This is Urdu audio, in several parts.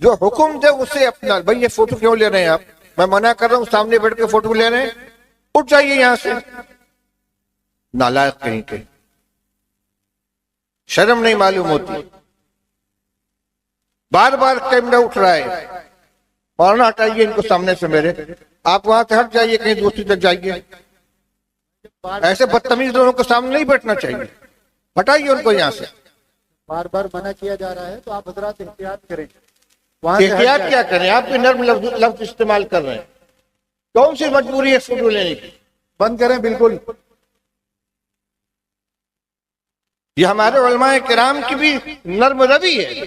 جو حکم دے اسے اپنا. بھائی یہ فوٹو کیوں لے رہے ہیں آپ؟ میں منع کر رہا ہوں، سامنے بیٹھ کے فوٹو لے رہے ہیں، اٹھ جائیے یہاں سے. نالائق کہیں کے، شرم نہیں معلوم ہوتی. بار بار کیمرہ اٹھ رہا ہے. مولانا ہٹائیے ان کو سامنے سے میرے. آپ وہاں سے ہٹ جائیے، کہیں دوسری تک جائیے. ایسے بدتمیز لوگوں کو سامنے نہیں بیٹھنا چاہیے. ہٹائیے ان کو یہاں سے. بار بار منع کیا جا رہا ہے تو آپ حضرات احتیاط کریں. احتیاط کیا کریں؟ آپ بھی نرم لفظ استعمال کر رہے ہیں. کون سی مجبوری ہے فوٹو لینے کی؟ بند کریں بالکل. یہ ہمارے علماء کرام کی بھی نرم روی ہے،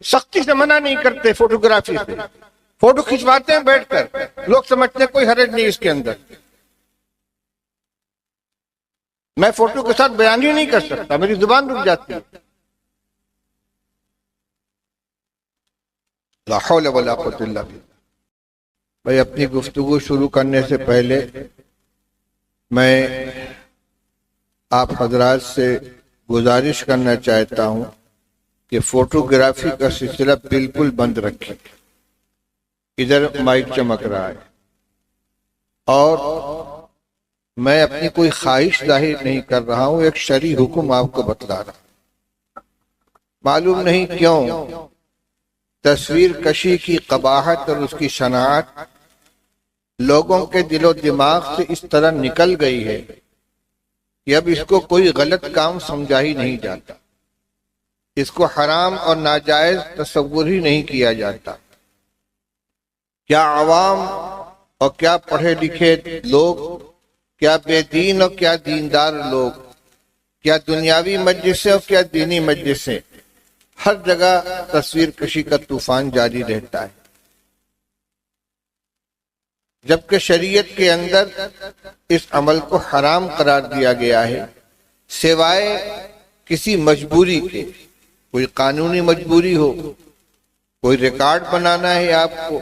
سختی سے منع نہیں کرتے فوٹوگرافی سے. فوٹو کھنچواتے ہیں بیٹھ کر، لوگ سمجھتے ہیں کوئی حرج نہیں اس کے اندر. میں فوٹو کے ساتھ بیان ہی نہیں کر سکتا، میری زبان رک جاتی ہے. لا حول ولا قوة الا باللہ. بھائی اپنی گفتگو شروع کرنے سے پہلے میں آپ حضرات سے گزارش کرنا چاہتا ہوں کہ فوٹوگرافی کا سلسلہ بالکل بند رکھیں. ادھر مائک چمک رہا ہے اور میں اپنی کوئی خواہش ظاہر نہیں کر رہا ہوں، ایک شرعی حکم آپ کو بتلا رہا ہوں. معلوم نہیں کیوں تصویر کشی کی قباحت اور اس کی شناعت لوگوں کے دل و دماغ سے اس طرح نکل گئی ہے کہ اب اس کو کوئی غلط کام سمجھا ہی نہیں جاتا، اس کو حرام اور ناجائز تصور ہی نہیں کیا جاتا. کیا عوام اور کیا پڑھے لکھے لوگ، کیا بے دین اور کیا دیندار لوگ، کیا دنیاوی مجلسیں اور کیا دینی مجلسیں، ہر جگہ تصویر کشی کا طوفان جاری رہتا ہے. جبکہ شریعت کے اندر اس عمل کو حرام قرار دیا گیا ہے، سوائے کسی مجبوری کے. کوئی قانونی مجبوری ہو، کوئی ریکارڈ بنانا ہے آپ کو،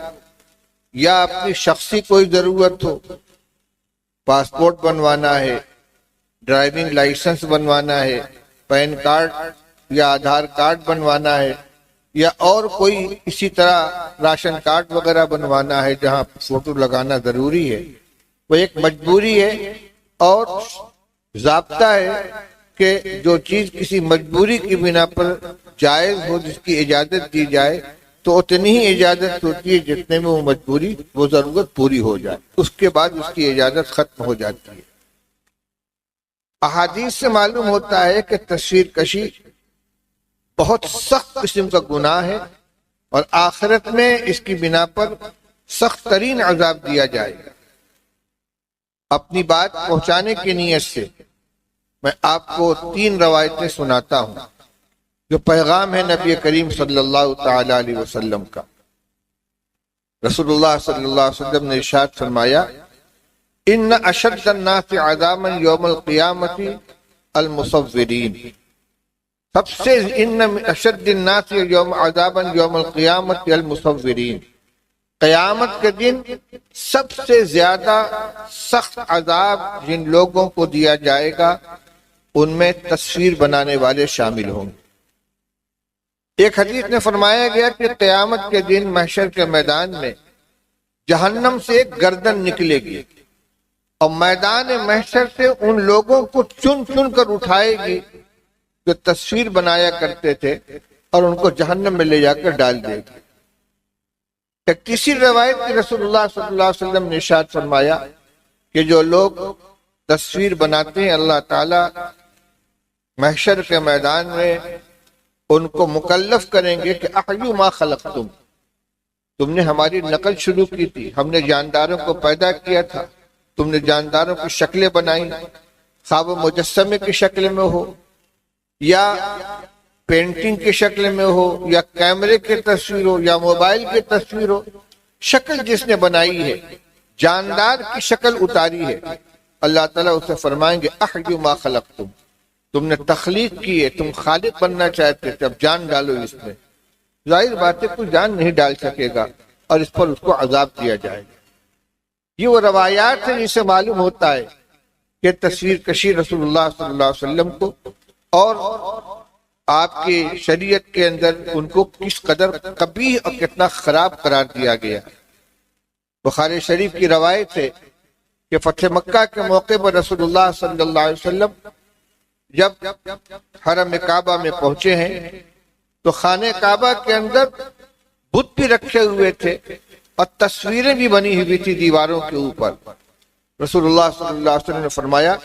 یا اپنی شخصی کوئی ضرورت ہو، پاسپورٹ بنوانا ہے، ڈرائیونگ لائسنس بنوانا ہے، پین کارڈ یا آدھار کارڈ بنوانا ہے، یا اور کوئی اسی طرح راشن کارڈ وغیرہ بنوانا ہے جہاں فوٹو لگانا ضروری ہے. وہ ایک مجبوری ہے اور ضابطہ ہے کہ جو چیز کسی مجبوری کی بنا پر جائز ہو، جس کی اجازت دی جائے تو اتنی ہی اجازت ہوتی ہے جتنے میں وہ مجبوری، وہ ضرورت پوری ہو جائے. اس کے بعد اس کی اجازت ختم ہو جاتی ہے. احادیث سے معلوم ہوتا ہے کہ تصویر کشی بہت سخت قسم کا گناہ ہے اور آخرت میں اس کی بنا پر سخت ترین عذاب دیا جائے گا. اپنی بات پہنچانے کی نیت سے میں آپ کو 3 روایتیں سناتا ہوں جو پیغام ہے نبی کریم صلی اللہ تعالی علیہ وسلم کا. رسول اللہ صلی اللہ علیہ وسلم نے ارشاد فرمایا: ان اشد الناس عذابا یوم القیامت المصورین. سب سے ان اشد الناس عذابا یوم القیامت المصورین. قیامت کے دن سب سے زیادہ سخت عذاب جن لوگوں کو دیا جائے گا ان میں تصویر بنانے والے شامل ہوں گے. ایک حدیث میں فرمایا گیا کہ قیامت کے دن محشر کے میدان میں جہنم سے ایک گردن نکلے گی اور میدان محشر سے ان لوگوں کو چن چن کر اٹھائے گی جو تصویر بنایا کرتے تھے اور ان کو جہنم میں لے جا کر ڈال دے گی. ایک تیسری روایت کی رسول اللہ صلی اللہ علیہ وسلم نے ارشاد فرمایا کہ جو لوگ تصویر بناتے ہیں اللہ تعالیٰ محشر کے میدان میں ان کو مکلف کریں گے کہ احیوا ما خلقتم. تم نے ہماری نقل شروع کی تھی، ہم نے جانداروں کو پیدا کیا تھا، تم نے جانداروں کی شکلیں بنائی، خواب مجسمے کی شکل میں ہو یا پینٹنگ کی شکل میں ہو یا کیمرے کی تصویر ہو یا موبائل کی تصویر ہو. شکل جس نے بنائی ہے، جاندار کی شکل اتاری ہے، اللہ تعالیٰ اسے فرمائیں گے احیوا ما خلقتم. تم نے تخلیق کی ہے، تم خالق بننا چاہتے تھے، اب جان ڈالو اس میں. ظاہر بات ہے کوئی جان نہیں ڈال سکے گا اور اس پر اس کو عذاب دیا جائے گا. یہ وہ روایات ہیں جن سے معلوم ہوتا ہے کہ تصویر کشی رسول اللہ صلی اللہ علیہ وسلم کو اور آپ کی شریعت کے اندر ان کو کس قدر قبیح اور کتنا خراب قرار دیا گیا۔ بخاری شریف کی روایت ہے کہ فتح مکہ کے موقع پر رسول اللہ صلی اللہ علیہ وسلم جب حرم کعبہ میں پہنچے ہیں تو خانہ کعبہ کے اندر بت بھی رکھے ہوئے تھے اور تصویریں بھی بنی ہوئی تھی دیواروں کے اوپر۔ رسول اللہ صلی اللہ علیہ وسلم نے فرمایا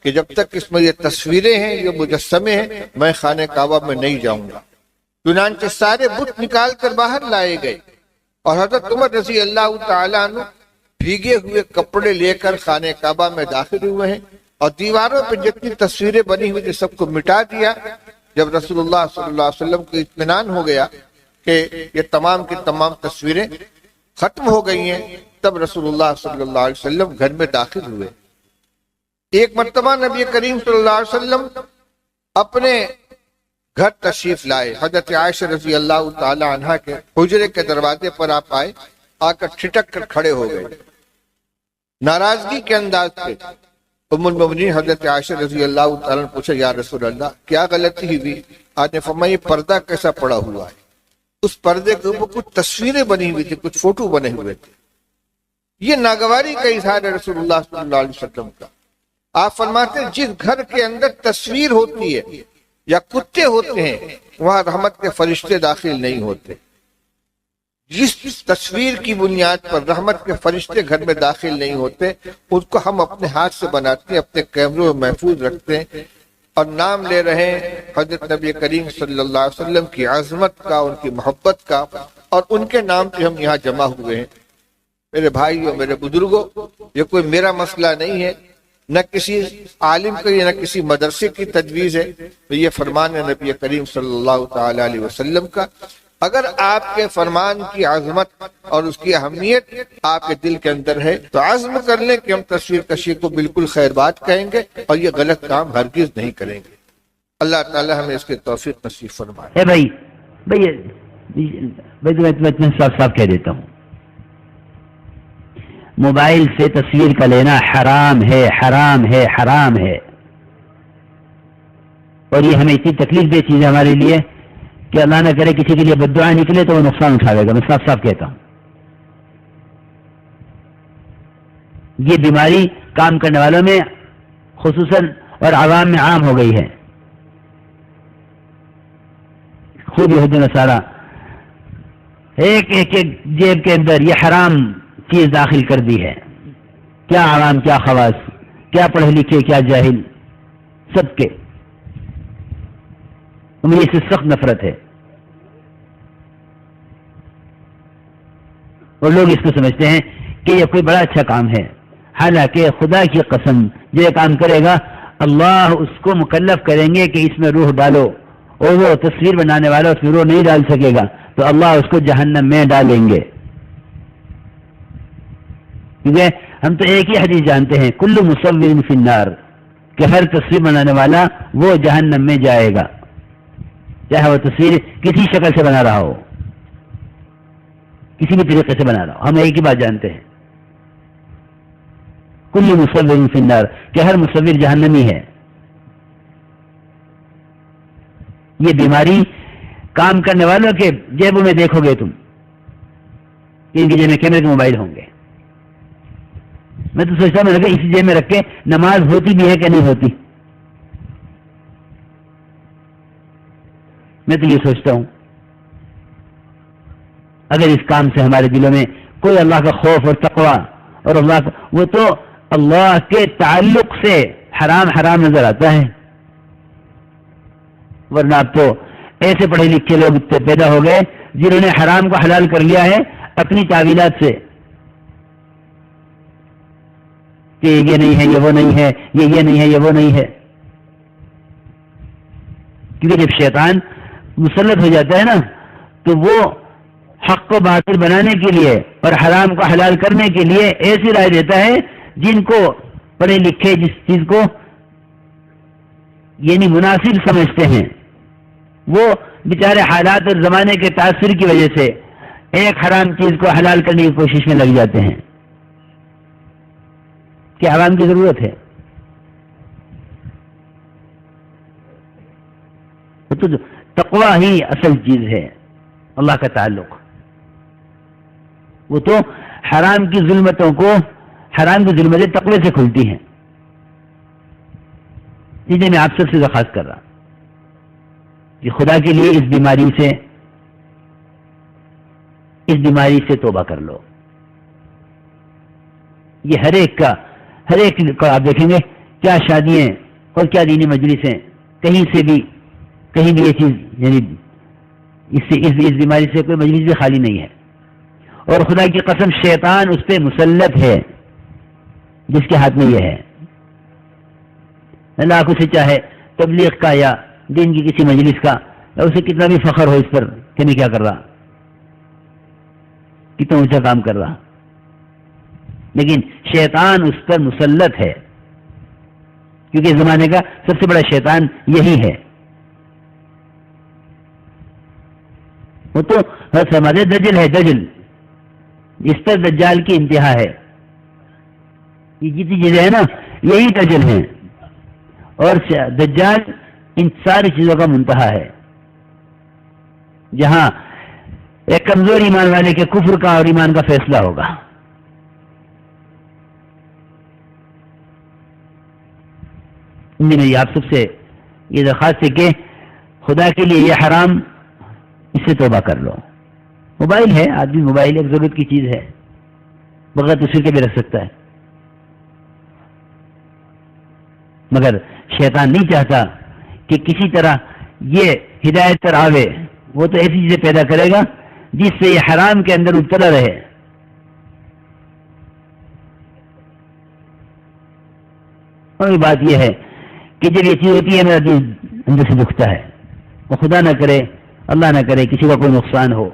کہ جب تک اس میں یہ تصویریں ہیں، یہ مجسمے ہیں، میں خانہ کعبہ میں نہیں جاؤں گا۔ چنانچہ سارے بت نکال کر باہر لائے گئے اور حضرت عمر رضی اللہ تعالیٰ عنہ بھیگے ہوئے کپڑے لے کر خانہ کعبہ میں داخل ہوئے ہیں اور دیواروں پہ جتنی تصویریں بنی ہوئی تھی سب کو مٹا دیا۔ جب رسول اللہ صلی اللہ علیہ وسلم کو اطمینان ہو گیا کہ یہ تمام کی تمام تصویریں ختم ہو گئی ہیں، تب رسول اللہ صلی اللہ علیہ وسلم گھر میں داخل ہوئے۔ ایک مرتبہ نبی کریم صلی اللہ علیہ وسلم اپنے گھر تشریف لائے۔ حضرت عائشہ رضی اللہ تعالی عنہ کے حجرے کے دروازے پر آپ آئے، آ کر ٹھٹک کر کھڑے ہو گئے ناراضگی کے انداز سے۔ ام المؤمنین حضرت عائشہ رضی اللہ تعالیٰ نے پوچھا، یا رسول اللہ کیا غلطی ہوئی؟ آپ نے فرمایا یہ پردہ کیسا پڑا ہوا ہے؟ اس پردے کے اوپر کچھ تصویریں بنی ہوئی تھی، کچھ فوٹو بنے ہوئے تھے۔ یہ ناگواری کا اظہار ہے رسول اللہ صلی اللہ علیہ وسلم کا۔ آپ فرماتے ہیں جس گھر کے اندر تصویر ہوتی ہے یا کتے ہوتے ہیں وہاں رحمت کے فرشتے داخل نہیں ہوتے۔ جس تصویر کی بنیاد پر رحمت کے فرشتے گھر میں داخل نہیں ہوتے اس کو ہم اپنے ہاتھ سے بناتے ہیں، اپنے کیمروں میں محفوظ رکھتے ہیں اور نام لے رہے ہیں حضرت نبی کریم صلی اللہ علیہ وسلم کی عظمت کا، ان کی محبت کا، اور ان کے نام پہ ہم یہاں جمع ہوئے ہیں۔ میرے بھائیوں، میرے بزرگوں، یہ کوئی میرا مسئلہ نہیں ہے، نہ کسی عالم کا نہ کسی مدرسے کی تجویز ہے، تو یہ فرمان ہے نبی کریم صلی اللہ تعالی علیہ وسلم کا۔ اگر آپ کے فرمان کی عظمت اور اس کی اہمیت آپ کے دل کے اندر ہے تو عزم کر لیں کہ ہم تصویر کشی کو بالکل خیر بات کہیں گے اور یہ غلط کام ہرگز نہیں کریں گے۔ اللہ تعالی ہمیں اس کی توفیق نصیب فرمائے۔ بھائی میں صاف صاف کہہ دیتا ہوں، موبائل سے تصویر کا لینا حرام ہے، حرام ہے، حرام ہے، اور یہ ہمیں اتنی تکلیف دہ چیز ہے ہمارے لیے کہ اللہ نہ کرے کسی کے لیے بددعا نکلے تو وہ نقصان اٹھاوے گا۔ میں صاف صاف کہتا ہوں، یہ بیماری کام کرنے والوں میں خصوصاً اور عوام میں عام ہو گئی ہے۔ خود یہود نصارہ ایک ایک جیب کے اندر یہ حرام چیز داخل کر دی ہے، کیا عوام، کیا خواص، کیا پڑھے لکھے، کیا جاہل، سب کے مجھے اس سے سخت نفرت ہے، اور لوگ اس کو سمجھتے ہیں کہ یہ کوئی بڑا اچھا کام ہے، حالانکہ خدا کی قسم جو یہ کام کرے گا اللہ اس کو مکلف کریں گے کہ اس میں روح ڈالو، اور وہ تصویر بنانے والا اس میں روح نہیں ڈال سکے گا تو اللہ اس کو جہنم میں ڈالیں گے۔ کیونکہ ہم تو ایک ہی حدیث جانتے ہیں، کل مصور فی النار، کہ ہر تصویر بنانے والا وہ جہنم میں جائے گا، چاہے وہ تصویر کسی شکل سے بنا رہا ہو، کسی بھی طریقے سے بنا رہا ہو، ہم ایک ہی بات جانتے ہیں، کل مصور فی النار، کہ ہر مصور جہنمی ہے۔ یہ بیماری کام کرنے والوں کے جیبوں میں دیکھو گے تم، ان کی جیب میں کیمرے کے موبائل ہوں گے۔ میں تو سوچتا ہوں اسی جیب میں رکھ کے نماز ہوتی بھی ہے کہ نہیں ہوتی، میں تو یہ سوچتا ہوں اگر اس کام سے ہمارے دلوں میں کوئی اللہ کا خوف اور تقوی اور اللہ کا، وہ تو اللہ کے تعلق سے حرام حرام نظر آتا ہے، ورنہ اب تو ایسے پڑھے لکھے لوگ پیدا ہو گئے جنہوں نے حرام کو حلال کر لیا ہے اپنی تعویلات سے، کہ یہ نہیں ہے، یہ وہ نہیں ہے، یہ نہیں ہے، یہ وہ نہیں ہے۔ کیونکہ جب شیطان مسلط ہو جاتا ہے نا تو وہ حق کو باطل بنانے کے لیے اور حرام کو حلال کرنے کے لیے ایسی رائے دیتا ہے جن کو پڑھے لکھے جس چیز کو یعنی مناسب سمجھتے ہیں وہ بیچارے حالات اور زمانے کے تاثر کی وجہ سے ایک حرام چیز کو حلال کرنے کی کوشش میں لگ جاتے ہیں کہ عوام کی ضرورت ہے۔ تو تقوی ہی اصل چیز ہے، اللہ کا تعلق. وہ تو حرام کی ظلمتوں کو، حرام کی ظلمتیں تقوی سے کھلتی ہیں. اس لیے میں آپ سب سے درخواست کر رہا کہ خدا کے لیے اس بیماری سے توبہ کر لو. یہ ہر ایک کا آپ دیکھیں گے کیا شادیاں اور کیا دینی مجلسیں، کہیں بھی یہ چیز، یعنی اس بیماری سے کوئی مجلس بھی خالی نہیں ہے. اور خدا کی قسم شیطان اس پہ مسلط ہے جس کے ہاتھ میں یہ ہے. اللہ کو سے چاہے تبلیغ کا یا دین کی کسی مجلس کا، یا اسے کتنا بھی فخر ہو اس پر کہ میں کیا کر رہا، کتنا اونچا کام کر رہا، لیکن شیطان اس پر مسلط ہے، کیونکہ اس زمانے کا سب سے بڑا شیطان یہی ہے. وہ تو ہمارے دجل ہے، دجل، اس پر دجال کی انتہا ہے. یہ جتنی چیزیں ہیں نا یہی دجل ہیں، اور دجال ان ساری چیزوں کا منتہا ہے. جہاں ایک کمزور ایمان والے کے کفر کا اور ایمان کا فیصلہ ہوگا. میری آپ سب سے یہ درخواست ہے کہ خدا کے لیے یہ حرام، اس سے توبہ کر لو. موبائل ہے، آدمی موبائل ایک ضرورت کی چیز ہے، بغیر تصویر کے بھی رکھ سکتا ہے، مگر شیطان نہیں چاہتا کہ کسی طرح یہ ہدایت پر آوے. وہ تو ایسی چیزیں پیدا کرے گا جس سے یہ حرام کے اندر مبتلا رہے. اور بات یہ ہے کہ جب یہ چیز ہوتی ہے میرا دل اندر سے دکھتا ہے. وہ خدا نہ کرے، اللہ نہ کرے کسی کا کوئی نقصان ہو،